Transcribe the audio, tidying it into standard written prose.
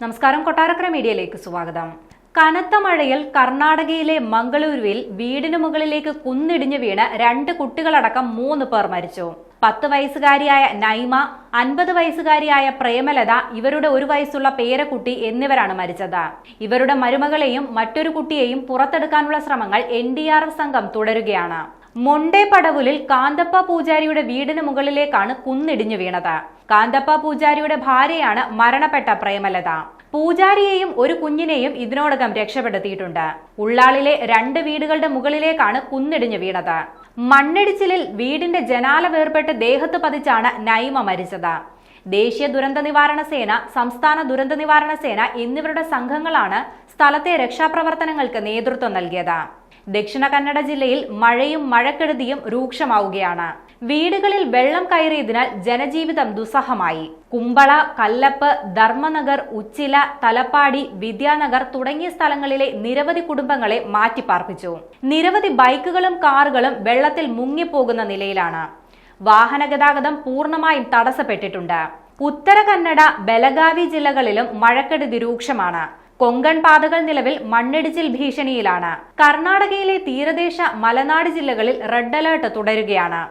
നമസ്കാരം, കൊട്ടാരക്കര മീഡിയയിലേക്ക് സ്വാഗതം. കനത്ത മഴയിൽ കർണാടകയിലെ മംഗളൂരുവിൽ വീടിന് മുകളിലേക്ക് കുന്നിടിഞ്ഞു വീണ് 2 കുട്ടികളടക്കം 3 പേർ മരിച്ചു. 10 വയസ്സുകാരിയായ നൈമ, 50 വയസ്സുകാരിയായ പ്രേമലത, ഇവരുടെ 1 വയസ്സുള്ള പേരക്കുട്ടി എന്നിവരാണ് മരിച്ചത്. ഇവരുടെ മരുമകളെയും മറ്റൊരു കുട്ടിയെയും പുറത്തെടുക്കാനുള്ള ശ്രമങ്ങൾ NDRF സംഘം തുടരുകയാണ്. മൊണ്ടേപടവുലിൽ കാന്തപ്പ പൂജാരിയുടെ വീടിന് മുകളിലേക്കാണ് കുന്നിടിഞ്ഞു വീണത്. കാന്തപ്പ പൂജാരിയുടെ ഭാര്യയാണ് മരണപ്പെട്ട പ്രേമലത. പൂജാരിയെയും ഒരു കുഞ്ഞിനെയും ഇതിനോടകം രക്ഷപ്പെടുത്തിയിട്ടുണ്ട്. ഉള്ളാളിലെ 2 വീടുകളുടെ മുകളിലേക്കാണ് കുന്നിടിഞ്ഞു വീണത്. മണ്ണിടിച്ചിലിൽ വീടിന്റെ ജനാല വേർപെട്ട് ദേഹത്ത് പതിച്ചാണ് നൈമ മരിച്ചത്. ദേശീയ ദുരന്ത നിവാരണ സേന, സംസ്ഥാന ദുരന്ത നിവാരണ സേന എന്നിവരുടെ സംഘങ്ങളാണ് സ്ഥലത്തെ രക്ഷാപ്രവർത്തനങ്ങൾക്ക് നേതൃത്വം നൽകിയത്. ദക്ഷിണ കന്നഡ ജില്ലയിൽ മഴയും മഴക്കെടുതിയും രൂക്ഷമാവുകയാണ്. വീടുകളിൽ വെള്ളം കയറിയതിനാൽ ജനജീവിതം ദുസ്സഹമായി. കുമ്പള, കല്ലപ്പ്, ധർമ്മനഗർ, ഉച്ചില, തലപ്പാടി, വിദ്യാനഗർ തുടങ്ങിയ സ്ഥലങ്ങളിലെ നിരവധി കുടുംബങ്ങളെ മാറ്റിപ്പാർപ്പിച്ചു. നിരവധി ബൈക്കുകളും കാറുകളും വെള്ളത്തിൽ മുങ്ങിപ്പോകുന്ന നിലയിലാണ്. വാഹന ഗതാഗതം പൂർണ്ണമായും തടസ്സപ്പെട്ടിട്ടുണ്ട്. ഉത്തര കന്നഡ, ബെലഗാവി ജില്ലകളിലും മഴക്കെടുതി രൂക്ഷമാണ്. കൊങ്കൺ പാതകൾ നിലവിൽ മണ്ണിടിച്ചിൽ ഭീഷണിയിലാണ്. കർണാടകയിലെ തീരദേശ മലനാട് ജില്ലകളിൽ റെഡ് അലേർട്ട് തുടരുകയാണ്.